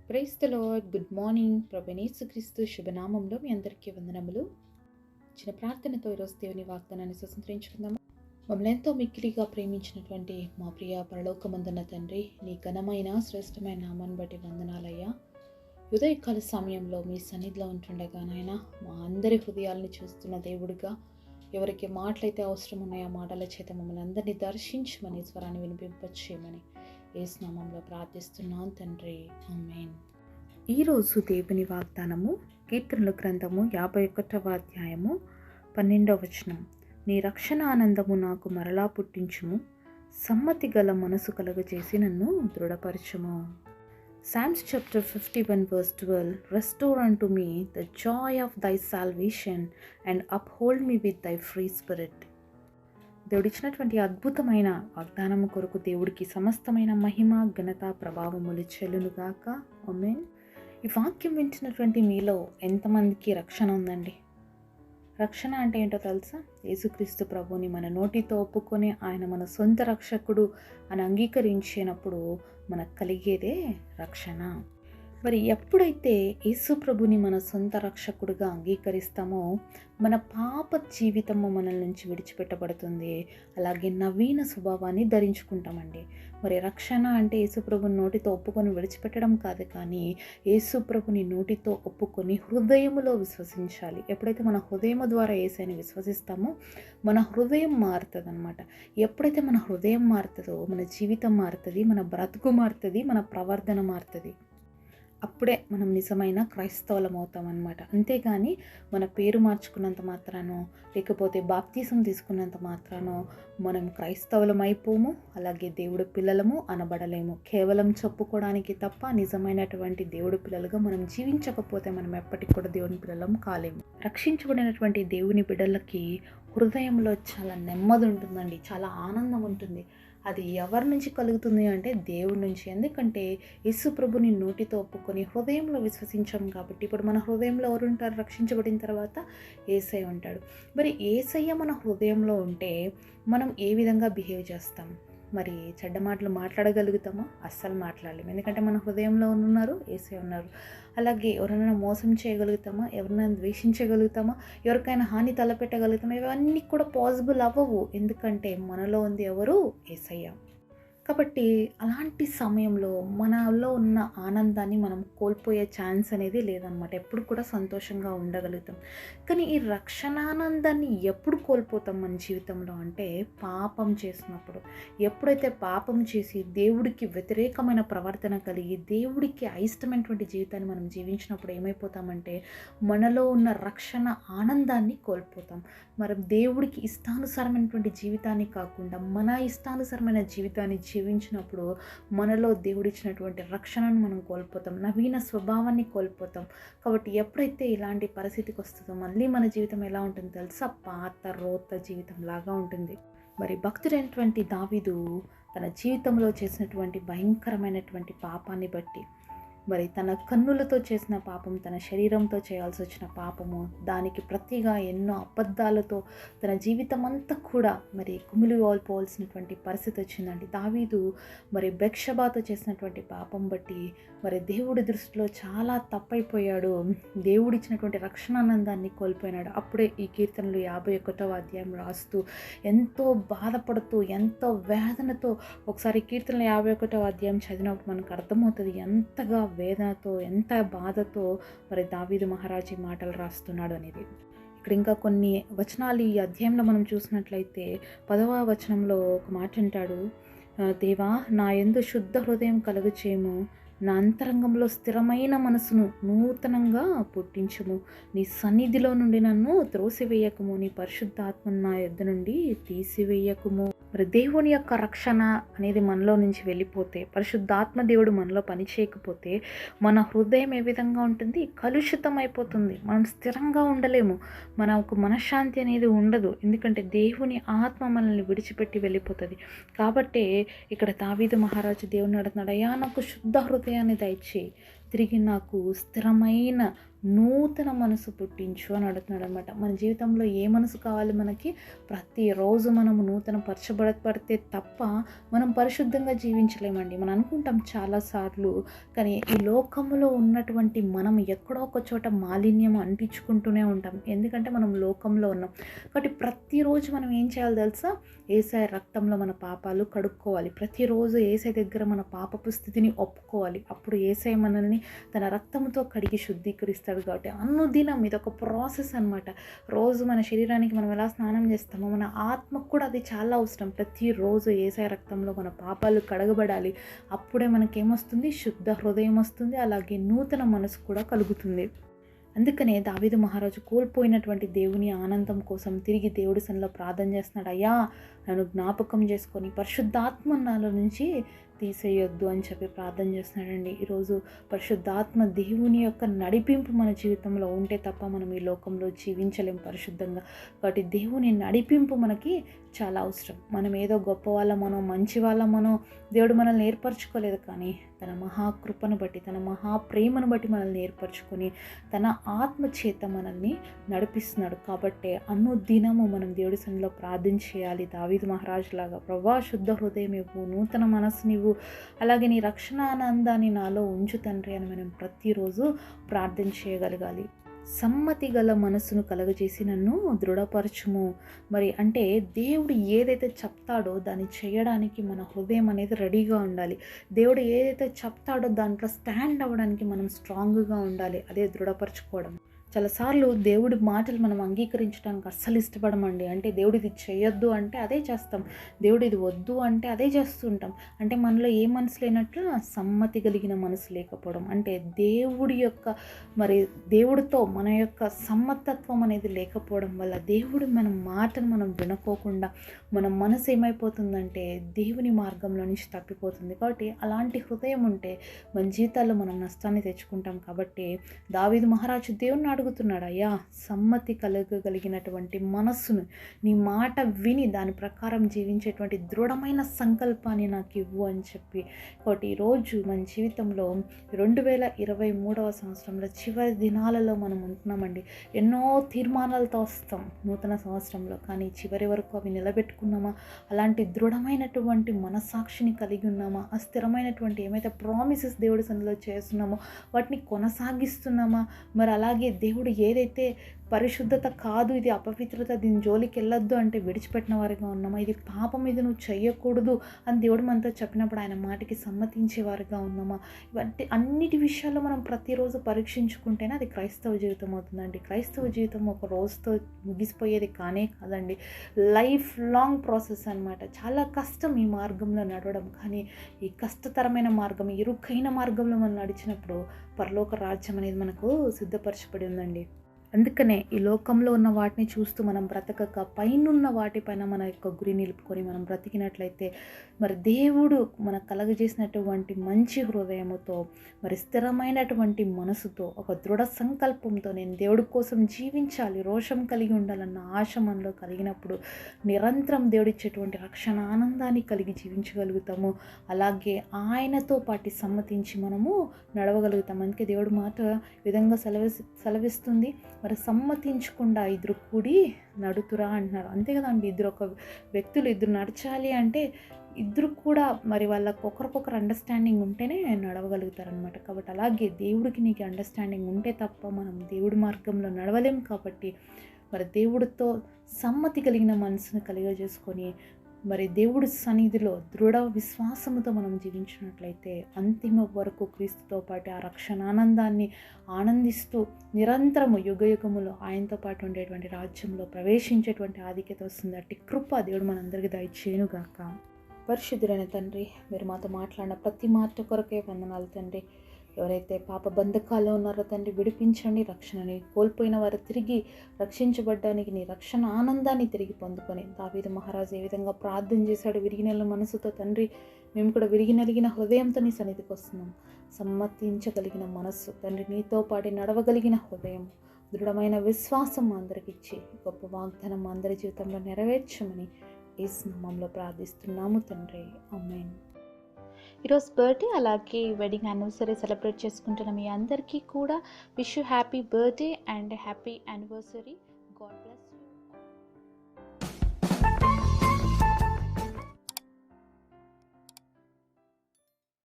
Praise the Lord. Good morning. ప్రభువైన యేసుక్రీస్తు శుభనామంలో మీ అందరికీ వందనములు. చిన్న ప్రార్థనతో ఈరోజు దేవుని వాగ్దానాన్ని స్వతంత్రించుకుందాము. మమ్మల్ని ఎంతో మిక్కిలిగా ప్రేమించినటువంటి మా ప్రియ పరలోకమందున్న తండ్రి, నీ ఘనమైన శ్రేష్టమైన నామాన్ని బట్టి వందనాలయ్యా. ఉదయకాల సమయంలో మీ సన్నిధిలో ఉంటుండగా నాయన, మా అందరి హృదయాలను చూస్తున్న దేవుడిగా, ఎవరికి మాటలైతే అవసరం ఉన్నాయో ఆ మాటల చేత మమ్మల్ని అందరినీ దర్శించమని, స్వరాన్ని వినిపింపచేయమని యేసు నామంలో ప్రార్థిస్తున్నాను తండ్రి. ఆమేన్. ఈరోజు దేవుని వాగ్దానము కీర్తనల గ్రంథము 51వ అధ్యాయము 12వ వచనం. నీ రక్షణ ఆనందము నాకు మరలా పుట్టించుము, సమ్మతి గల మనసు కలుగజేసి నన్ను దృఢపరచుము. Psalms chapter 51 verse 12. Restore unto me the joy of thy salvation and uphold me with thy free spirit. దేవుడిచ్చినటువంటి అద్భుతమైన వాగ్దానము కొరకు దేవుడికి సమస్తమైన మహిమ, ఘనత, ప్రభావములు చెల్లునుగాక. ఆమేన్. ఈ వాక్యం వింటున్నటువంటి మీలో ఎంతమందికి రక్షణ ఉందండి? రక్షణ అంటే ఏంటో తెలుసా? యేసుక్రీస్తు ప్రభుని మన నోటితో ఒప్పుకొని ఆయన మన సొంత రక్షకుడు అని అంగీకరించినప్పుడు మనకు కలిగేదే రక్షణ. మరి ఎప్పుడైతే యేసు ప్రభుని మన సొంత రక్షకుడిగా అంగీకరిస్తామో మన పాప జీవితము మనల నుంచి విడిచిపెట్టబడుతుంది. అలాగే నవీన స్వభావాన్ని ధరించుకుంటామండి. మరి రక్షణ అంటే యేసు ప్రభుని నోటితో ఒప్పుకొని విడిచిపెట్టడం కాదు, కానీ యేసు ప్రభుని నోటితో ఒప్పుకొని హృదయములో విశ్వసించాలి. ఎప్పుడైతే మన హృదయము ద్వారా యేసుని విశ్వసిస్తామో మన హృదయం మారుతుంది అనమాట. ఎప్పుడైతే మన హృదయం మారుతుందో మన జీవితం మారుతుంది, మన బ్రతుకు మారుతుంది, మన ప్రవర్తన మారుతుంది. అప్పుడే మనం నిజమైన క్రైస్తవులం అవుతాం అన్నమాట. అంతేగాని మన పేరు మార్చుకున్నంత మాత్రానో లేకపోతే బాప్తీసం తీసుకున్నంత మాత్రానో మనం క్రైస్తవులం అయిపోము, అలాగే దేవుడి పిల్లలము అనబడలేము. కేవలం చెప్పుకోవడానికి తప్ప నిజమైనటువంటి దేవుడి పిల్లలుగా మనం జీవించకపోతే మనం ఎప్పటికి కూడా దేవుని పిల్లలం కాలేము. రక్షించబడినటువంటి దేవుని బిడ్డలకి హృదయంలో చాలా నెమ్మది ఉంటుందండి, చాలా ఆనందం ఉంటుంది. అది ఎవరి నుంచి కలుగుతుంది అంటే దేవుడి నుంచి. ఎందుకంటే యేసు ప్రభుని నోటితో ఒప్పుకొని హృదయంలో విశ్వసించాం కాబట్టి. ఇప్పుడు మన హృదయంలో ఎవరు ఉంటారు? రక్షించబడిన తర్వాత యేసయ్య ఉంటాడు. మరి యేసయ్య మన హృదయంలో ఉంటే మనం ఏ విధంగా బిహేవ్ చేస్తాం? మరి చెడ్డ మాటలు మాట్లాడగలుగుతామా? అస్సలు మాట్లాడలేము. ఎందుకంటే మన హృదయంలో ఉన్నారు, యేసయ్య ఉన్నారు. అలాగే ఎవరైనా మోసం చేయగలుగుతామా? ఎవరైనా ద్వేషించగలుగుతామా? ఎవరికైనా హాని తలపెట్టగలుగుతామా? ఇవన్నీ కూడా పాసిబుల్ అవ్వవు. ఎందుకంటే మనలో ఉంది ఎవరు? యేసయ్య. కాబట్టి అలాంటి సమయంలో మనలో ఉన్న ఆనందాన్ని మనం కోల్పోయే ఛాన్స్ అనేది లేదనమాట. ఎప్పుడు కూడా సంతోషంగా ఉండగలుగుతాం. కానీ ఈ రక్షణానందాన్ని ఎప్పుడు కోల్పోతాం మన జీవితంలో అంటే పాపం చేసినప్పుడు. ఎప్పుడైతే పాపం చేసి దేవుడికి వ్యతిరేకమైన ప్రవర్తన కలిగి దేవుడికి అయిష్టమైనటువంటి జీవితాన్ని మనం జీవించినప్పుడు ఏమైపోతామంటే మనలో ఉన్న రక్షణ ఆనందాన్ని కోల్పోతాం. మరి దేవుడికి ఇష్టానుసారమైనటువంటి జీవితాన్ని కాకుండా మన ఇష్టానుసారమైన జీవితాన్ని జీవించినప్పుడు మనలో దేవుడిచ్చినటువంటి రక్షణను మనం కోల్పోతాం, నవీన స్వభావాన్ని కోల్పోతాం. కాబట్టి ఎప్పుడైతే ఇలాంటి పరిస్థితికి వస్తుందో మళ్ళీ మన జీవితం ఎలా ఉంటుంది తెలుసా? పాత రోత జీవితం లాగా ఉంటుంది. మరి భక్తుడైనటువంటి దావీదు తన జీవితంలో చేసినటువంటి భయంకరమైనటువంటి పాపాన్ని బట్టి, మరి తన కన్నులతో చేసిన పాపం, తన శరీరంతో చేయాల్సి వచ్చిన పాపము, దానికి ప్రతిగా ఎన్నో అబద్ధాలతో తన జీవితం అంతా కూడా మరి కుమిలిపోవాల్సినటువంటి పరిస్థితి వచ్చిందండి. దావీదు మరి బెత్షెబాతో చేసినటువంటి పాపం బట్టి మరి దేవుడి దృష్టిలో చాలా తప్పైపోయాడు. దేవుడిచ్చినటువంటి రక్షణానందాన్ని కోల్పోయినాడు. అప్పుడే ఈ కీర్తనలు 51వ అధ్యాయం రాస్తూ ఎంతో బాధపడుతూ ఎంతో వేదనతో, ఒకసారి కీర్తనలు 51వ అధ్యాయం చదివినప్పుడు మనకు అర్థమవుతుంది ఎంతగా వేదనతో ఎంత బాధతో మరి దావీదు మహారాజు మాటలు రాస్తున్నాడు అనేది. ఇక్కడ ఇంకా కొన్ని వచనాలు ఈ అధ్యాయంలో మనం చూసినట్లయితే 10వ వచనంలో ఒక మాట అంటాడు, దేవా నా యందు శుద్ధ హృదయం కలుగచేయము, నా అంతరంగంలో స్థిరమైన మనసును నూతనంగా పుట్టించుము, నీ సన్నిధిలో నుండి నన్ను త్రోసివేయకము, నీ పరిశుద్ధాత్మను నా యొద్ద నుండి తీసివేయకము. మరి దేవుని యొక్క రక్షణ అనేది మనలో నుంచి వెళ్ళిపోతే, పరిశుద్ధాత్మ దేవుడు మనలో పనిచేయకపోతే మన హృదయం ఏ విధంగా ఉంటుంది? కలుషితం అయిపోతుంది. మనం స్థిరంగా ఉండలేము, మనకు మనశ్శాంతి అనేది ఉండదు. ఎందుకంటే దేవుని ఆత్మ మనల్ని విడిచిపెట్టి వెళ్ళిపోతుంది. కాబట్టి ఇక్కడ దావీదు మహారాజు దేవుని అడుగుతున్నాడు, అయ్యా నాకు శుద్ధ హృదయాన్ని దయచేయి, తిరిగి నాకు స్థిరమైన నూతన మనసు పుట్టించు అని అడుగుతున్నాడు అనమాట. మన జీవితంలో ఏ మనసు కావాలి మనకి? ప్రతిరోజు మనము నూతన పరచబడపడితే తప్ప మనం పరిశుద్ధంగా జీవించలేమండి. మనం అనుకుంటాం చాలాసార్లు, కానీ ఈ లోకంలో ఉన్నటువంటి మనం ఎక్కడో ఒక చోట మాలిన్యం అంటించుకుంటూనే ఉంటాం. ఎందుకంటే మనం లోకంలో ఉన్నాం. కాబట్టి ప్రతిరోజు మనం ఏం చేయాలి తెలుసా? యేసయ్య రక్తంలో మన పాపాలు కడుక్కోవాలి. ప్రతిరోజు యేసయ్య దగ్గర మన పాపపు స్థితిని ఒప్పుకోవాలి. అప్పుడు యేసయ్య మనల్ని తన రక్తంతో కడిగి శుద్ధీకరిస్తాడు. కాబట్టి అనుదినం ఇది ఒక ప్రాసెస్ అనమాట. రోజు మన శరీరానికి మనం ఎలా స్నానం చేస్తామో మన ఆత్మకు కూడా అది చాలా అవసరం. ప్రతిరోజు యేసయ్య రక్తంలో మన పాపాలు కడగబడాలి. అప్పుడే మనకేమొస్తుంది? శుద్ధ హృదయం వస్తుంది, అలాగే నూతన మనసు కూడా కలుగుతుంది. అందుకనే దావీదు మహారాజు కోల్పోయినటువంటి దేవుని ఆనందం కోసం తిరిగి దేవుడి సన్నిధిలో ప్రార్థన చేస్తున్నాడు. అయ్యా, నన్ను జ్ఞాపకం చేసుకొని పరిశుద్ధాత్మ నాలో నుంచి తీసేయొద్దు అని చెప్పి ప్రార్థన చేస్తున్నాడండి. ఈరోజు పరిశుద్ధాత్మ దేవుని యొక్క నడిపింపు మన జీవితంలో ఉంటే తప్ప మనం ఈ లోకంలో జీవించలేం పరిశుద్ధంగా. కాబట్టి దేవుని నడిపింపు మనకి చాలా అవసరం. మనం ఏదో గొప్ప వాళ్ళమనో మంచి వాళ్ళమనో దేవుడు మనల్ని ఏర్పరచుకోలేదు, కానీ తన మహాకృపను బట్టి, తన మహాప్రేమను బట్టి మనల్ని ఏర్పరచుకొని తన ఆత్మ చేత మనల్ని నడిపిస్తున్నాడు. కాబట్టి అనుదినము మనం దేవుడి సన్నిధిలో ప్రార్థన చేయాలి. దావీదు మహారాజులాగా, ప్రభువా శుద్ధ హృదయం ఇవ్వు, నూతన మనస్సుని ఇవ్వు, అలాగే నీ రక్షణ ఆనందాన్ని నాలో ఉంచు తండ్రి అని మనం ప్రతిరోజు ప్రార్థన చేయగలగాలి. సమ్మతి గల మనసును కలగజేసి నన్ను దృఢపరచుము. మరి అంటే దేవుడు ఏదైతే చెప్తాడో దాన్ని చేయడానికి మన హృదయం అనేది రెడీగా ఉండాలి. దేవుడు ఏదైతే చెప్తాడో దాంట్లో స్టాండ్ అవ్వడానికి మనం స్ట్రాంగ్గా ఉండాలి. అదే దృఢపరచుకోవడం. చాలాసార్లు దేవుడి మాటలు మనం అంగీకరించడానికి అస్సలు ఇష్టపడమండి. అంటే దేవుడు ఇది చేయొద్దు అంటే అదే చేస్తాం, దేవుడు ఇది వద్దు అంటే అదే చేస్తుంటాం. అంటే మనలో ఏ మనసు లేనట్లు సమ్మతి కలిగిన మనసు లేకపోవడం. అంటే దేవుడి యొక్క దేవుడితో మన యొక్క సమ్మతత్వం అనేది లేకపోవడం వల్ల దేవుడు మన మాటను మనం వినుకోకుండా మన మనసు ఏమైపోతుందంటే దేవుని మార్గంలో నుంచి తప్పిపోతుంది. కాబట్టి అలాంటి హృదయం ఉంటే మన జీవితాల్లో మనం నష్టాన్ని తెచ్చుకుంటాం. కాబట్టి దావీదు మహారాజు దేవుని అడుగుతున్నాడు, అయ్యా సమ్మతి కలగగలిగినటువంటి మనస్సును, నీ మాట విని దాని ప్రకారం జీవించేటువంటి దృఢమైన సంకల్పాన్ని నాకు ఇవ్వు అని చెప్పి. కాబట్టి ఈరోజు మన జీవితంలో 2023వ సంవత్సరంలో చివరి దినాలలో మనం ఉంటున్నామండి. ఎన్నో తీర్మానాలతో వస్తాం నూతన సంవత్సరంలో, కానీ చివరి వరకు అవి నిలబెట్టుకున్నామా? అలాంటి దృఢమైనటువంటి మనస్సాక్షిని కలిగి ఉన్నామా? ఆ స్థిరమైనటువంటి ఏమైతే ప్రామిసెస్ దేవుడి సన్నిధిలో చేస్తున్నామో వాటిని కొనసాగిస్తున్నామా? మరి అలాగే దేవుడు ఏదైతే పరిశుద్ధత కాదు, ఇది అపవిత్రత, దీని జోలికి వెళ్ళొద్దు అంటే విడిచిపెట్టిన వారిగా ఉన్నామా? ఇది పాపం, ఇది నువ్వు చెయ్యకూడదు అని దేవుడు మనతో చెప్పినప్పుడు ఆయన మాటకి సమ్మతించే వారిగా ఉన్నామా? ఇవన్నీ అన్నిటి విషయాల్లో మనం ప్రతిరోజు పరీక్షించుకుంటేనే అది క్రైస్తవ జీవితం అవుతుందండి. క్రైస్తవ జీవితం ఒక రోజుతో ముగిసిపోయేది కానే కాదండి. లైఫ్ లాంగ్ ప్రాసెస్ అనమాట. చాలా కష్టం ఈ మార్గంలో నడవడం, కానీ ఈ కష్టతరమైన మార్గం, ఇరుకైన మార్గంలో మనం నడిచినప్పుడు పరలోక రాజ్యం అనేది మనకు సిద్ధపరచబడి ఉందండి. అందుకనే ఈ లోకంలో ఉన్న వాటిని చూస్తూ మనం బ్రతకక పైనున్న వాటిపైన మన యొక్క గురి నిలుపుకొని మనం బ్రతికినట్లయితే మరి దేవుడు మనకు కలగజేసినటువంటి మంచి హృదయముతో, మరి స్థిరమైనటువంటి మనసుతో, ఒక దృఢ సంకల్పంతో నేను దేవుడి కోసం జీవించాలి, రోషం కలిగి ఉండాలన్న ఆశ మనలో కలిగినప్పుడు నిరంతరం దేవుడిచ్చేటువంటి రక్షణ ఆనందాన్ని కలిగి జీవించగలుగుతాము. అలాగే ఆయనతో పాటు సమ్మతించి మనము నడవగలుగుతాం. అందుకే దేవుడి మాట విధంగా సెలవిస్తుంది, మరి సమ్మతించకుండా ఇద్దరు కూడి నడుతురా అంటున్నారు. అంతే కదండి, ఇద్దరు నడచాలి అంటే ఇద్దరు కూడా మరి వాళ్ళకు ఒకరికొకరు అండర్స్టాండింగ్ ఉంటేనే నడవగలుగుతారనమాట. కాబట్టి అలాగే దేవుడికి నీకు అండర్స్టాండింగ్ ఉంటే తప్ప మనం దేవుడి మార్గంలో నడవలేం. కాబట్టి మరి దేవుడితో సమ్మతి కలిగిన మనసును కలిగజేసుకొని మరి దేవుడి సన్నిధిలో దృఢ విశ్వాసముతో మనం జీవించినట్లయితే అంతిమ వరకు క్రీస్తుతో పాటు ఆ రక్షణ ఆనందాన్ని ఆనందిస్తూ నిరంతరము యుగయుగములో ఆయనతో పాటు ఉండేటువంటి రాజ్యంలో ప్రవేశించేటువంటి ఆధిక్యత వస్తుంది. అట్టి కృప దేవుడు మనందరికీ దయచేయునుగాక. పరిశుద్ధుడైన తండ్రి, మీరు మాతో మాట్లాడిన ప్రతి మాట కొరకే వందనాలు తండ్రి. ఎవరైతే పాప బంధకాల్లో ఉన్నారో తండ్రి విడిపించండి, రక్షణని కోల్పోయిన వారు తిరిగి రక్షించబడ్డానికి నీ రక్షణ ఆనందాన్ని తిరిగి పొందుకొని దావీదు మహారాజు ఏ విధంగా ప్రార్థన చేశాడు విరిగినెల మనసుతో తండ్రి, మేము కూడా విరిగినలిగిన హృదయంతో నీ సన్నిధికి వస్తున్నాం. సమ్మతించగలిగిన మనస్సు తండ్రి, నీతో పాటు నడవగలిగిన హృదయం, దృఢమైన విశ్వాసం అందరికి ఇచ్చి గొప్ప వాగ్దానం అందరి జీవితంలో నెరవేర్చమని యేసు నామములో ప్రార్థిస్తున్నాము తండ్రి. ఆమేన్. ఈరోజు బర్త్డే అలాగే వెడ్డింగ్ యానివర్సరీ సెలబ్రేట్ చేసుకుంటున్న మీ అందరికీ కూడా wish you happy birthday and happy anniversary. God bless.